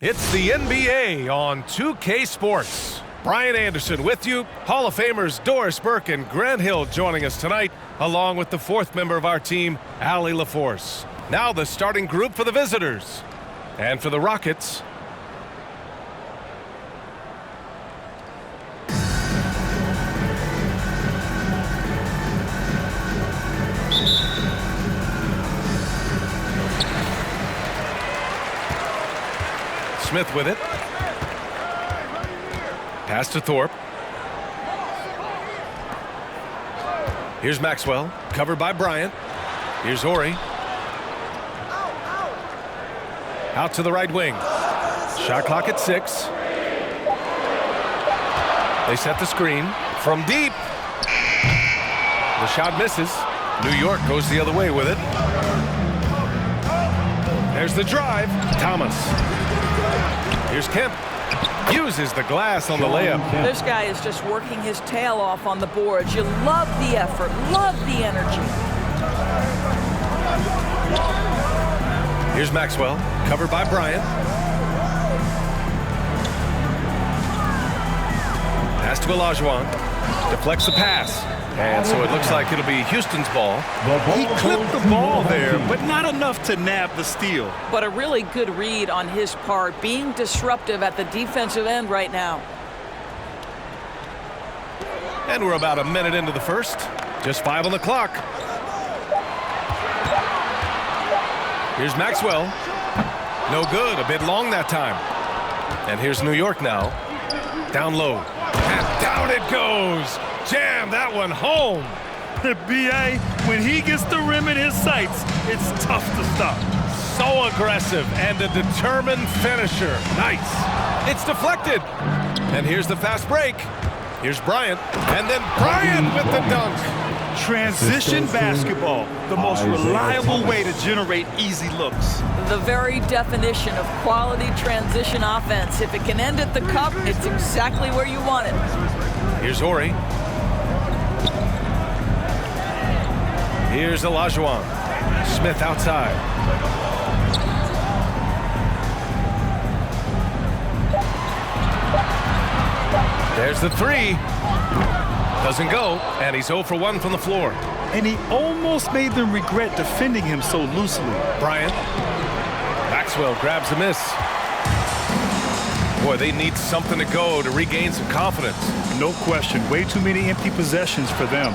It's the NBA on 2K Sports. Brian Anderson with you. Hall of Famers Doris Burke and Grant Hill joining us tonight, along with the fourth member of our team, Allie LaForce. Now the starting group for the visitors. And for the Rockets, Smith with it. Pass to Thorpe. Here's Maxwell, covered by Bryant. Here's Horry. Out to the right wing. Shot clock at 6. They set the screen from deep. The shot misses. New York goes the other way with it. There's the drive. Thomas. Here's Kemp. Uses the glass on the layup. This guy is just working his tail off on the boards. You love the effort, love the energy. Here's Maxwell, covered by Bryant. Pass to Olajuwon. Deflects the pass. And so it looks like it'll be Houston's ball. He clipped the ball there, but not enough to nab the steal. But a really good read on his part, being disruptive at the defensive end right now. And we're about a minute into the first. Just 5 on the clock. Here's Maxwell. No good, a bit long that time. And here's New York now. Down low. And down it goes. Jam that one home. B.A., when he gets the rim in his sights, it's tough to stop. So aggressive and a determined finisher. Nice. It's deflected. And here's the fast break. Here's Bryant. And then Bryant with the dunk. Transition basketball, the most reliable way to generate easy looks. The very definition of quality transition offense. If it can end at the cup, it's exactly where you want it. Here's Horry. Here's Olajuwon. Smith outside. There's the three. Doesn't go, and he's 0 for 1 from the floor. And he almost made them regret defending him so loosely. Bryant. Maxwell grabs a miss. Boy, they need something to go to regain some confidence. No question. Way too many empty possessions for them.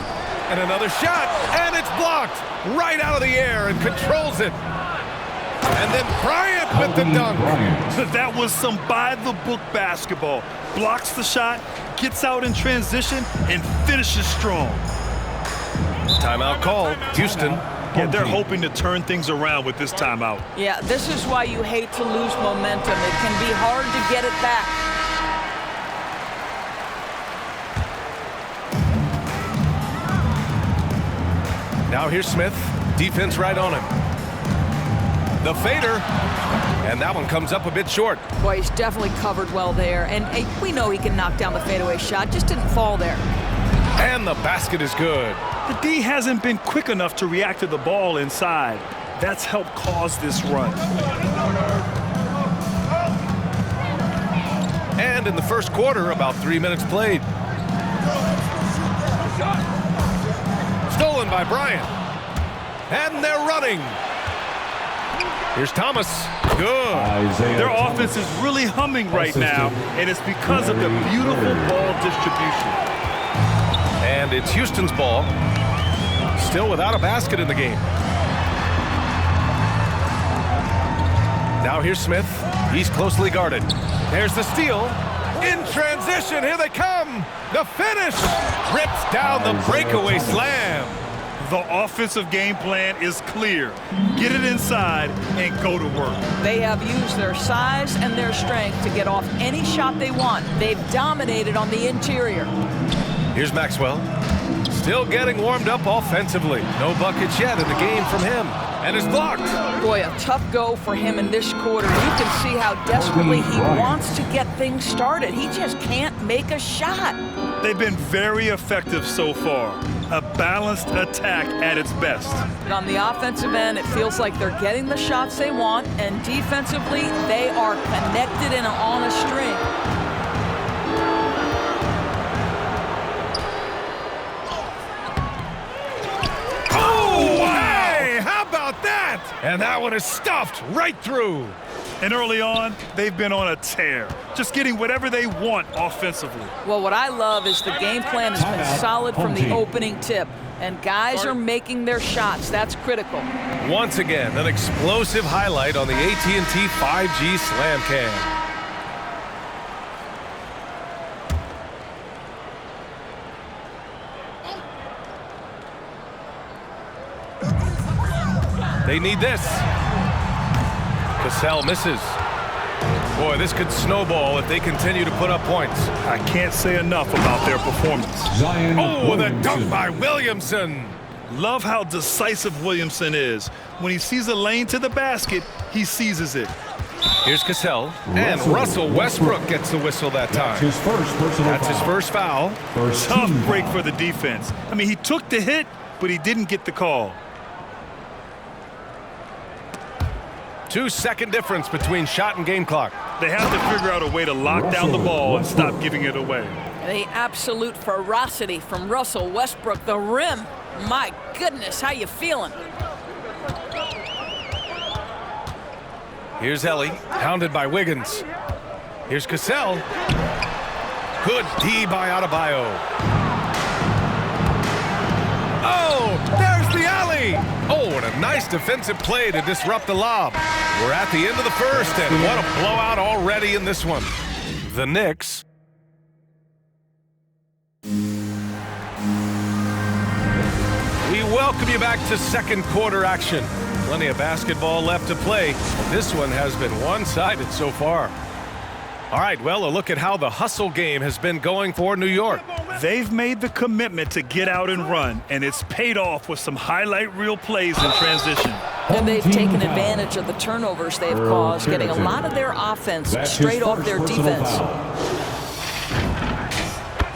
And another shot, and it's blocked right out of the air and controls it. And then Bryant with the dunk. That was some by-the-book basketball. Blocks the shot, gets out in transition, and finishes strong. Timeout called. Houston. Yeah, they're hoping to turn things around with this timeout. Yeah, this is why you hate to lose momentum. It can be hard to get it back. Now here's Smith. Defense right on him. The fader. And that one comes up a bit short. Boy, he's definitely covered well there. And hey, we know he can knock down the fadeaway shot. Just didn't fall there. And the basket is good. The D hasn't been quick enough to react to the ball inside. That's helped cause this run. And in the first quarter, about 3 minutes played. Stolen by Bryant. And they're running. Here's Thomas. Good. Their offense is really humming right now, and it's because of the beautiful ball distribution. And it's Houston's ball. Still without a basket in the game. Now here's Smith. He's closely guarded. There's the steal. In transition, here they come. The finish. Rips down the breakaway slam. The offensive game plan is clear. Get it inside and go to work. They have used their size and their strength to get off any shot they want. They've dominated on the interior. Here's Maxwell. Still getting warmed up offensively. No buckets yet in the game from him. And it's blocked. Boy, a tough go for him in this quarter. You can see how desperately he wants to get things started. He just can't make a shot. They've been very effective so far. a balanced attack at its best. And on the offensive end, it feels like they're getting the shots they want, and defensively, they are connected and on a string. Oh, hey, how about that? And that one is stuffed right through. And early on, they've been on a tear, just getting whatever they want offensively. Well, what I love is the game plan has been solid from the opening tip, and guys are making their shots. That's critical. Once again, an explosive highlight on the AT&T 5G Slam Cam. They need this. Cassell misses. Boy, this could snowball if they continue to put up points. I can't say enough about their performance. Oh, the dunk by Williamson. Love how decisive Williamson is. When he sees a lane to the basket, he seizes it. Here's Cassell, and Russell Westbrook gets the whistle that time. That's his first foul. Tough break for the defense. I mean, he took the hit, but he didn't get the call. 2-second difference between shot and game clock. They have to figure out a way to lock down the ball and stop giving it away. The absolute ferocity from Russell Westbrook. The rim. My goodness, how you feeling? Here's Ellie, hounded by Wiggins. Here's Cassell. Good D by Adebayo. Oh, there's the alley. Oh, and a nice defensive play to disrupt the lob. We're at the end of the first, and what a blowout already in this one. The Knicks. We welcome you back to second quarter action. Plenty of basketball left to play. This one has been one-sided so far. All right, well, a look at how the hustle game has been going for New York. They've made the commitment to get out and run, and it's paid off with some highlight reel plays in transition. And they've taken advantage of the turnovers they've caused, getting a lot of their offense straight off their defense.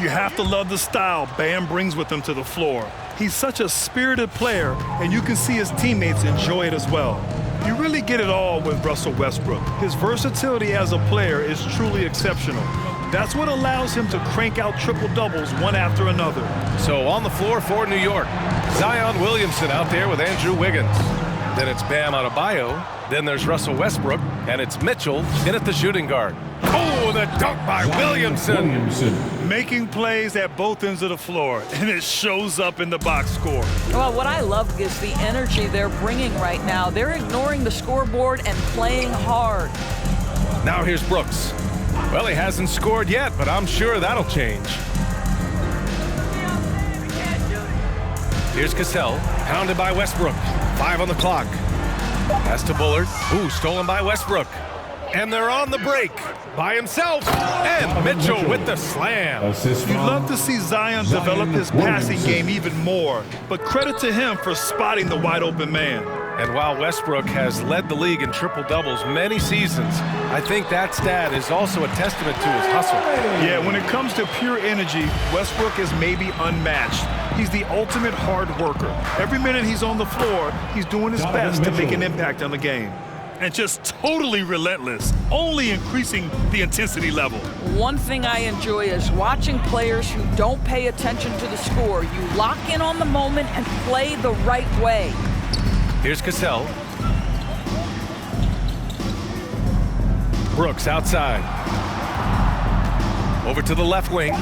You have to love the style Bam brings with him to the floor. He's such a spirited player, and you can see his teammates enjoy it as well. You really get it all with Russell Westbrook. His versatility as a player is truly exceptional. That's what allows him to crank out triple-doubles one after another. So on the floor for New York, Zion Williamson out there with Andrew Wiggins. Then it's Bam Adebayo. Then there's Russell Westbrook, and it's Mitchell in at the shooting guard. Oh, the dunk by Williamson. Making plays at both ends of the floor, and it shows up in the box score. Well, what I love is the energy they're bringing right now. They're ignoring the scoreboard and playing hard. Now here's Brooks. Well, he hasn't scored yet, but I'm sure that'll change. Here's Cassell, hounded by Westbrook. 5 on the clock. Pass to Bullard. Ooh, stolen by Westbrook. And they're on the break by himself. And Mitchell with the slam. You'd love to see Zion develop his passing game even more, but credit to him for spotting the wide open man. And while Westbrook has led the league in triple-doubles many seasons, I think that stat is also a testament to his hustle. Yeah, when it comes to pure energy, Westbrook is maybe unmatched. He's the ultimate hard worker. Every minute he's on the floor, he's doing his best to make an impact on the game. And just totally relentless, only increasing the intensity level. One thing I enjoy is watching players who don't pay attention to the score. You lock in on the moment and play the right way. Here's Cassell. Brooks outside. Over to the left wing.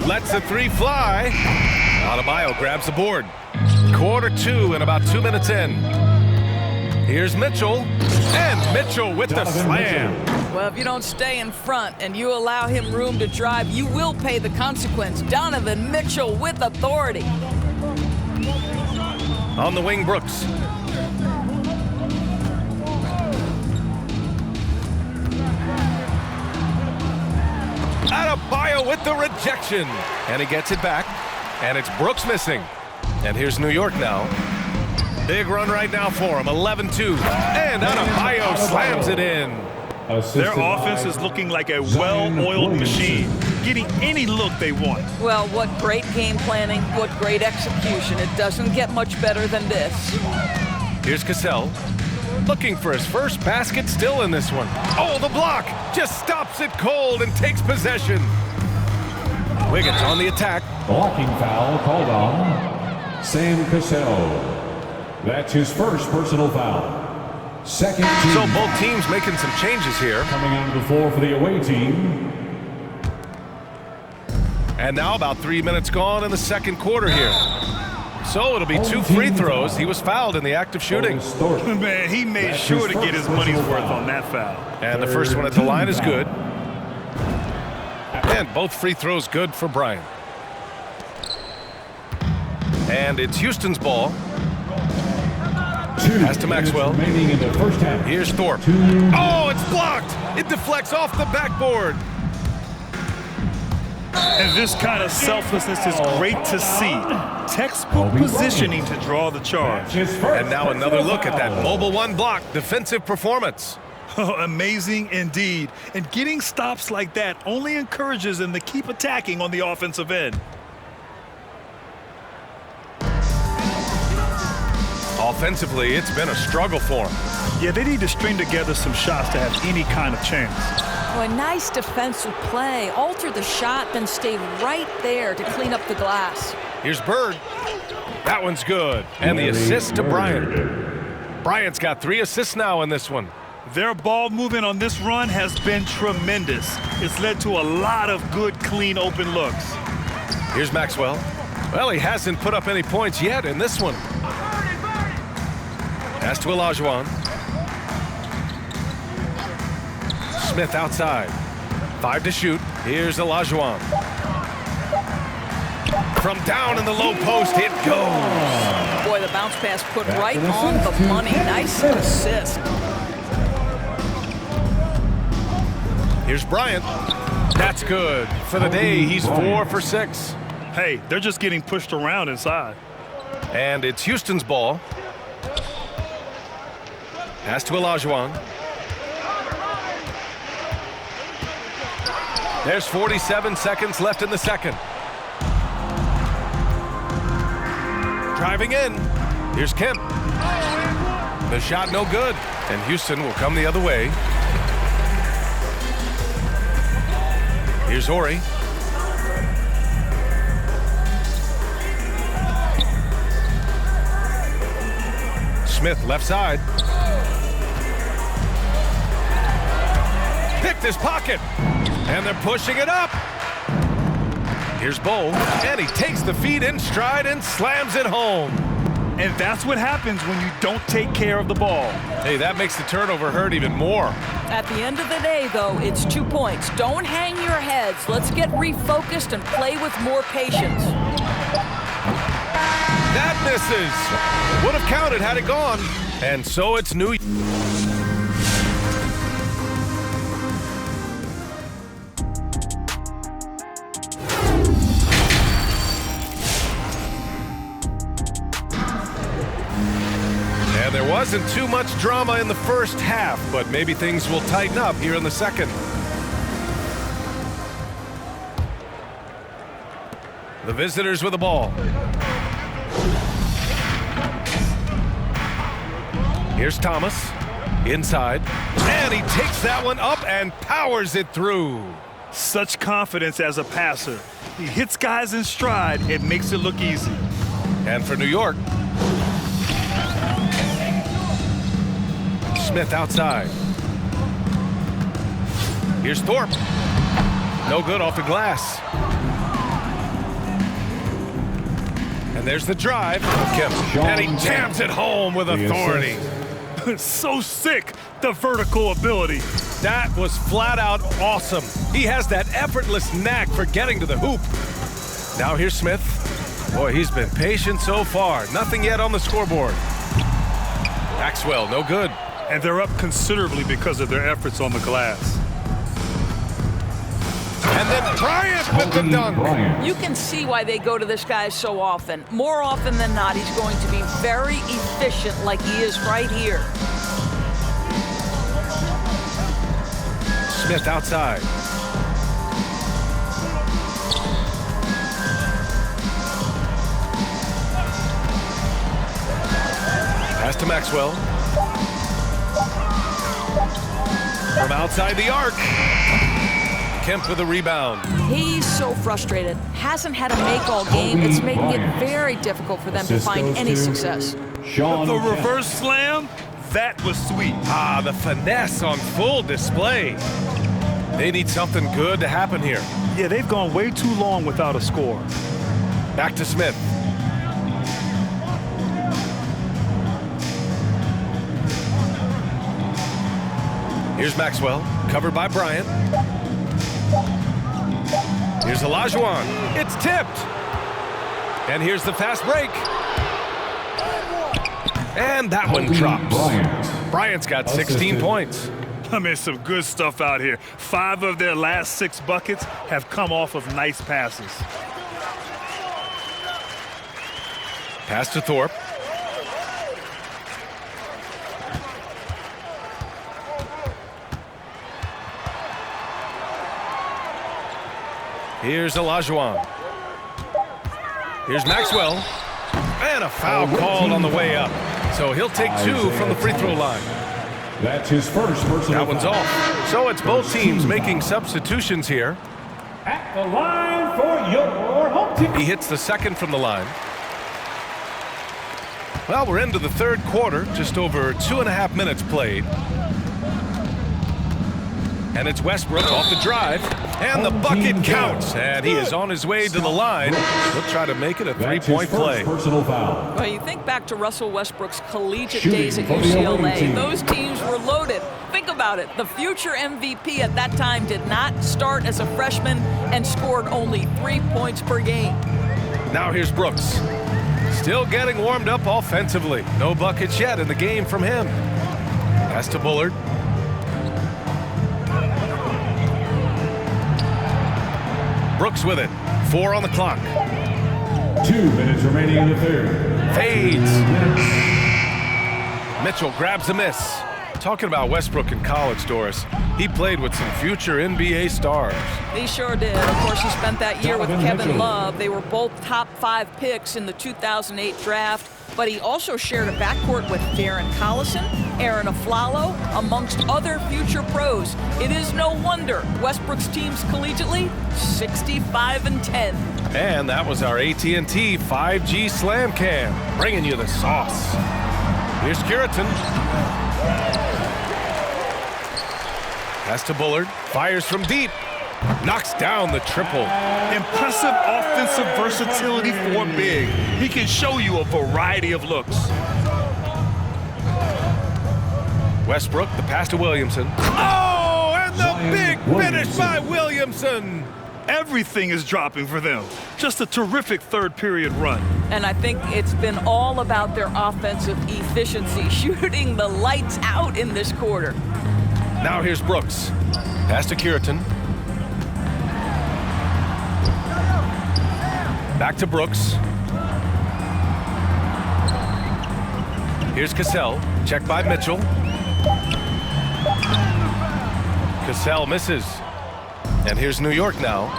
Lets the three fly. Adebayo grabs the board. Quarter 2 and about 2 minutes in. Here's Mitchell. And Mitchell with the slam. Well, if you don't stay in front and you allow him room to drive, you will pay the consequence. Donovan Mitchell with authority. On the wing, Brooks. Adebayo with the rejection. And he gets it back. And it's Brooks missing. And here's New York now. Big run right now for him, 11-2. And Adebayo slams it in. Their offense is looking like a well-oiled machine. getting any look they want. Well, what great game planning, what great execution. It doesn't get much better than this. Here's Cassell, looking for his first basket still in this one. Oh, the block just stops it cold and takes possession. Wiggins on the attack. Blocking foul called on Sam Cassell. That's his first personal foul. Second team. So both teams making some changes here. Coming onto the floor for the away team. And now about 3 minutes gone in the second quarter here. So it'll be 2 free throws. He was fouled in the act of shooting. Man, he made sure to get his money's worth on that foul. And the first one at the line is good. And both free throws good for Bryant. And it's Houston's ball. Pass to Maxwell. In the first half. Here's Thorpe. Oh, it's blocked. It deflects off the backboard. And this kind of selflessness is great to see. Textbook positioning to draw the charge. And now another look at that mobile one block defensive performance. Oh, amazing indeed. And getting stops like that only encourages them to keep attacking on the offensive end. Offensively, it's been a struggle for him. Yeah, they need to string together some shots to have any kind of chance. Oh, a nice defensive play. Alter the shot, then stay right there to clean up the glass. Here's Bird. That one's good. And the assist to Bryant. Bryant's got 3 assists now in this one. Their ball movement on this run has been tremendous. It's led to a lot of good, clean, open looks. Here's Maxwell. Well, he hasn't put up any points yet in this one. Pass to Olajuwon. Smith outside. 5 to shoot. Here's Olajuwon. From down in the low post, it goes. Boy, the bounce pass put right on the money. Nice assist. Here's Bryant. That's good. For the day, he's 4 for 6. Hey, they're just getting pushed around inside. And it's Houston's ball. Pass to Olajuwon. There's 47 seconds left in the second. Driving in. Here's Kemp. The shot no good. And Houston will come the other way. Here's Horry. Smith left side. Picked his pocket. And they're pushing it up. Here's Bowl. And he takes the feed in stride and slams it home. And that's what happens when you don't take care of the ball. Hey, that makes the turnover hurt even more. At the end of the day, though, it's 2 points. Don't hang your heads. Let's get refocused and play with more patience. That misses. Would have counted had it gone. And so it's New York. And there wasn't too much drama in the first half, but maybe things will tighten up here in the second. The visitors with the ball. Here's Thomas, inside, and he takes that one up and powers it through. Such confidence as a passer. He hits guys in stride and makes it look easy. And for New York, Smith outside. Here's Thorpe. No good off the glass. And there's the drive. Kemp. And he jams it home with authority. So sick, the vertical ability. That was flat out awesome. He has that effortless knack for getting to the hoop. Now here's Smith. Boy, he's been patient so far. Nothing yet on the scoreboard. Maxwell, no good. And they're up considerably because of their efforts on the glass. And then Bryant with the dunk. You can see why they go to this guy so often. More often than not, he's going to be very efficient like he is right here. Smith outside. to Maxwell. From outside the arc. Kemp with a rebound. He's so frustrated. Hasn't had a make all game. It's making it very difficult for them to find any success. The reverse slam, that was sweet. Ah, the finesse on full display. They need something good to happen here. Yeah, they've gone way too long without a score. Back to Smith. Here's Maxwell, covered by Bryant. Here's Olajuwon. It's tipped. And here's the fast break. And that one drops. Bryant's got 16 points. I mean, some good stuff out here. 5 of their last 6 buckets have come off of nice passes. Pass to Thorpe. Here's Olajuwon. Here's Maxwell. And a foul called on the way up. So he'll take 2 from the free throw line. That's his first personal That one's off. So it's both teams making substitutions here. At the line for your home team. He hits the second from the line. Well, we're into the third quarter, just over 2.5 minutes played. And it's Westbrook off the drive, and the bucket counts. And he is on his way to the line. He'll try to make it a three-point play. Personal foul. Well, you think back to Russell Westbrook's collegiate Shooting days at for the opposing UCLA. team. Those teams were loaded. Think about it. The future MVP at that time did not start as a freshman and scored only 3 points per game. Now here's Brooks. Still getting warmed up offensively. No buckets yet in the game from him. Pass to Bullard. Brooks with it. 4 on the clock. 2 minutes remaining in the third. Fades. Mitchell grabs a miss. Talking about Westbrook in college, Doris, he played with some future NBA stars. He sure did. Of course, he spent that year with Kevin Mitchell. Love. They were both top 5 picks in the 2008 draft. But he also shared a backcourt with Darren Collison, Aaron Aflalo, amongst other future pros. It is no wonder Westbrook's teams collegiately 65-10. And that was our AT&T 5G Slam Cam, bringing you the sauce. Here's Curitan. Pass to Bullard, fires from deep, knocks down the triple. Impressive offensive versatility for big. He can show you a variety of looks. Westbrook, the pass to Williamson. Oh, and the big finish by Williamson. Everything is dropping for them. Just a terrific third period run. And I think it's been all about their offensive efficiency, shooting the lights out in this quarter. Now here's Brooks. Pass to Curitan. Back to Brooks. Here's Cassell. Checked by Mitchell. Cassell misses. And here's New York now.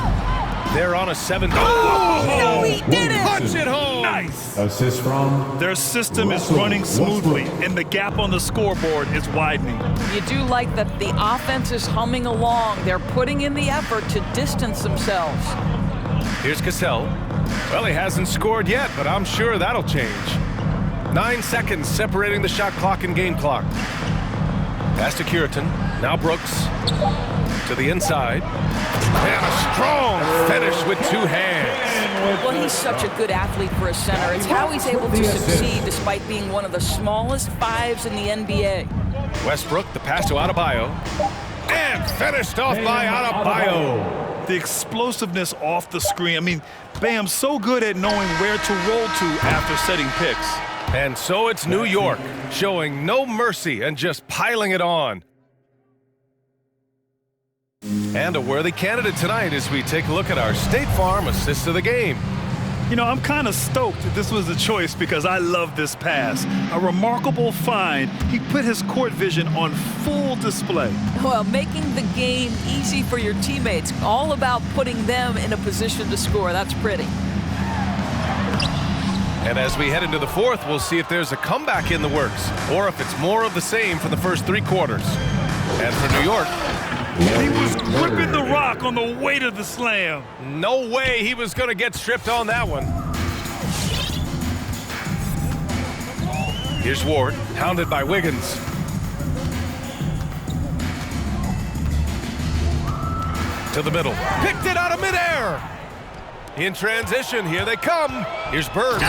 They're on a 7. Oh, no, he did it! Punch it home! Nice. Assist from Their system is Russell running smoothly, Westbrook. and the gap on the scoreboard is widening. You do like that the offense is humming along. They're putting in the effort to distance themselves. Here's Cassell. Well, he hasn't scored yet, but I'm sure that'll change. 9 seconds separating the shot clock and game clock. Pass to Curitan. Now Brooks. To the inside. And a strong finish with 2 hands. Well, he's such a good athlete for a center. It's how he's able to succeed despite being one of the smallest 5s in the NBA. Westbrook, the pass to Adebayo. And finished off by Adebayo. The explosiveness off the screen. I mean, Bam's so good at knowing where to roll to after setting picks. And so it's New York, showing no mercy and just piling it on. And a worthy candidate tonight as we take a look at our State Farm assist of the game. You know, I'm kind of stoked that this was the choice because I love this pass. A remarkable find. He put his court vision on full display. Well, making the game easy for your teammates. All about putting them in a position to score. That's pretty. And as we head into the fourth, we'll see if there's a comeback in the works or if it's more of the same for the first 3 quarters. And for New York, he was gripping the rock on the weight of the slam. no way he was going to get stripped on that one. Here's Ward, hounded by Wiggins. To the middle. Picked it out of midair. In transition, here they come. Here's Bird.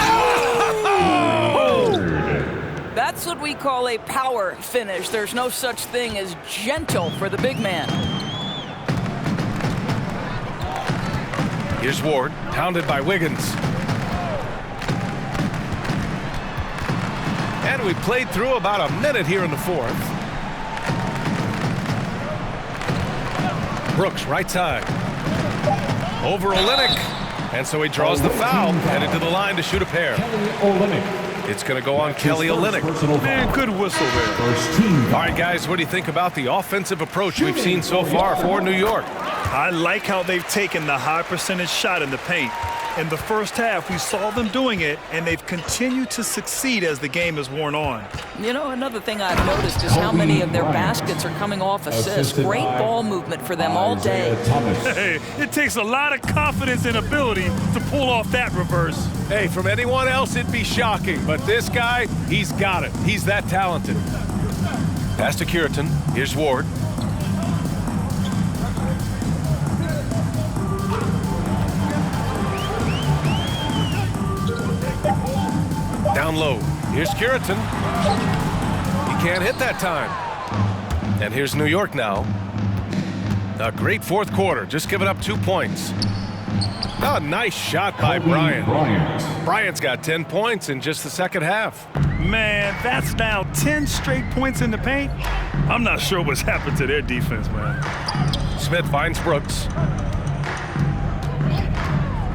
That's what we call a power finish. There's no such thing as gentle for the big man. Here's Ward, hounded by Wiggins. And we played through about a minute here in the fourth. Brooks, right side. Over Olynyk. And so he draws the foul, headed to the line to shoot a pair. It's going to go on Kelly Olynyk. Man, good whistle there. All right, guys, what do you think about the offensive approach we've seen so far for New York? I like how they've taken the high percentage shot in the paint. In the first half, we saw them doing it, and they've continued to succeed as the game has worn on. You know, another thing I've noticed is how many of their baskets are coming off assists. Great ball movement for them all day. Hey, it takes a lot of confidence and ability to pull off that reverse. Hey, from anyone else, it'd be shocking. But this guy, he's got it. He's that talented. Pass to Curitan. Here's Ward. Down low. Here's Curitan. He can't hit that time. And here's New York now. A great fourth quarter, just giving up 2 points. Oh, nice shot by Bryant. Bryant's got 10 points in just the second half. Man, that's now 10 straight points in the paint. I'm not sure what's happened to their defense, man. Smith finds Brooks.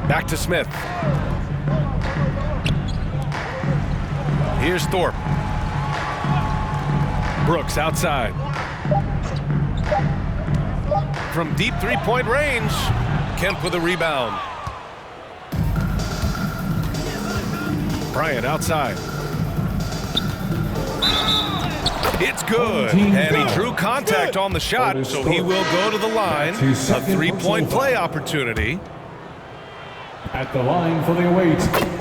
Back to Smith. Here's Thorpe. Brooks outside. From deep three-point range, Kemp with a rebound. Bryant outside. It's good, and he drew contact on the shot, so he will go to the line. A three-point play opportunity. At the line for the away team.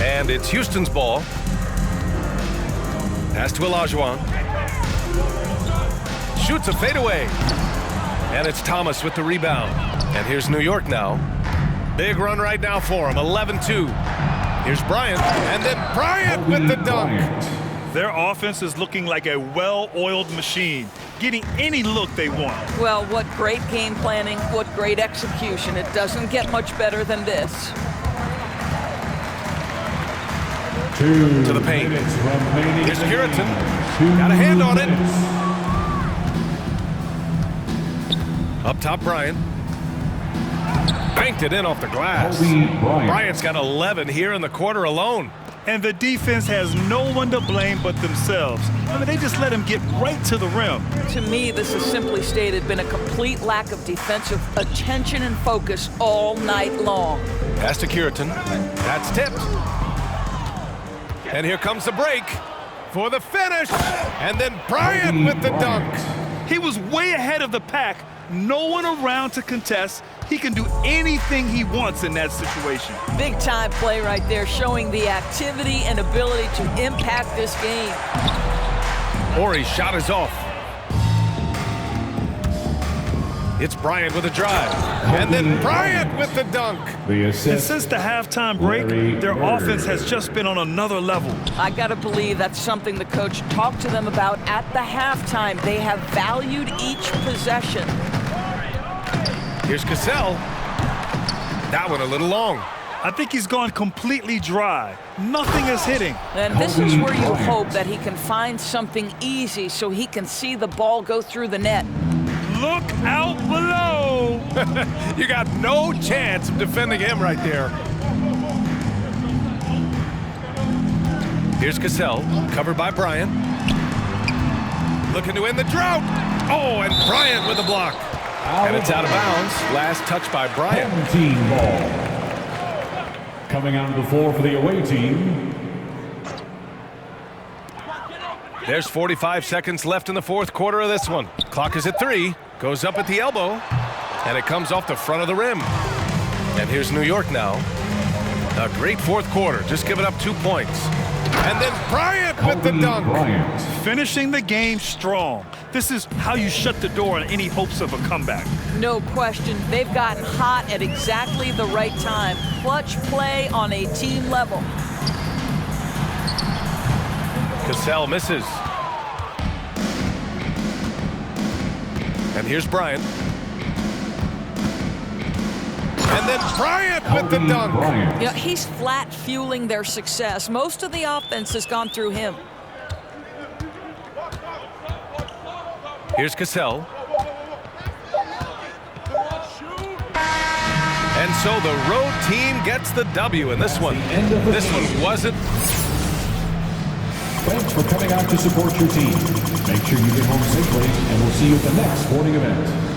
And it's Houston's ball. Pass to Olajuwon. Shoots a fadeaway. And it's Thomas with the rebound. And here's New York now. Big run right now for him, 11-2. Here's Bryant, and then Bryant with the dunk. Their offense is looking like a well-oiled machine, getting any look they want. Well, what great game planning, what great execution. It doesn't get much better than this. To the paint. Here's Curitan. Got a hand on it. Up top, Bryant. Banked it in off the glass. Bryant's got 11 here in the quarter alone. And the defense has no one to blame but themselves. I mean, they just let him get right to the rim. To me, this has simply stated been a complete lack of defensive attention and focus all night long. Pass to Curitan. That's tipped. And here comes the break for the finish. And then Bryant with the dunk. He was way ahead of the pack. No one around to contest. He can do anything he wants in that situation. Big time play right there, showing the activity and ability to impact this game. Horry's shot is off. It's Bryant with a drive. And then Bryant with the dunk. And since the halftime break, their offense has just been on another level. I gotta believe that's something the coach talked to them about at the halftime. They have valued each possession. Here's Cassell. That one a little long. I think he's gone completely dry. Nothing is hitting. And this is where you hope that he can find something easy so he can see the ball go through the net. Look out below! You got no chance of defending him right there. Here's Cassell, covered by Bryant. Looking to end the drought. Oh, and Bryant with the block. And it's out of bounds. Last touch by Bryant. Home team ball. Coming onto the floor for the away team. There's 45 seconds left in the fourth quarter of this one. Clock is at 3. Goes up at the elbow. And it comes off the front of the rim. And here's New York now. A great fourth quarter. Just giving up 2 points. And then Bryant with the dunk. Bryant. Finishing the game strong. This is how you shut the door on any hopes of a comeback. No question. They've gotten hot at exactly the right time. Clutch play on a team level. Cassell misses. And here's Bryant. And then Bryant with the dunk. Bryant. Yeah, he's flat fueling their success. Most of the offense has gone through him. Here's Cassell. And so the road team gets the W in this one. This one wasn't. Thanks for coming out to support your team. Make sure you get home safely, and we'll see you at the next sporting event.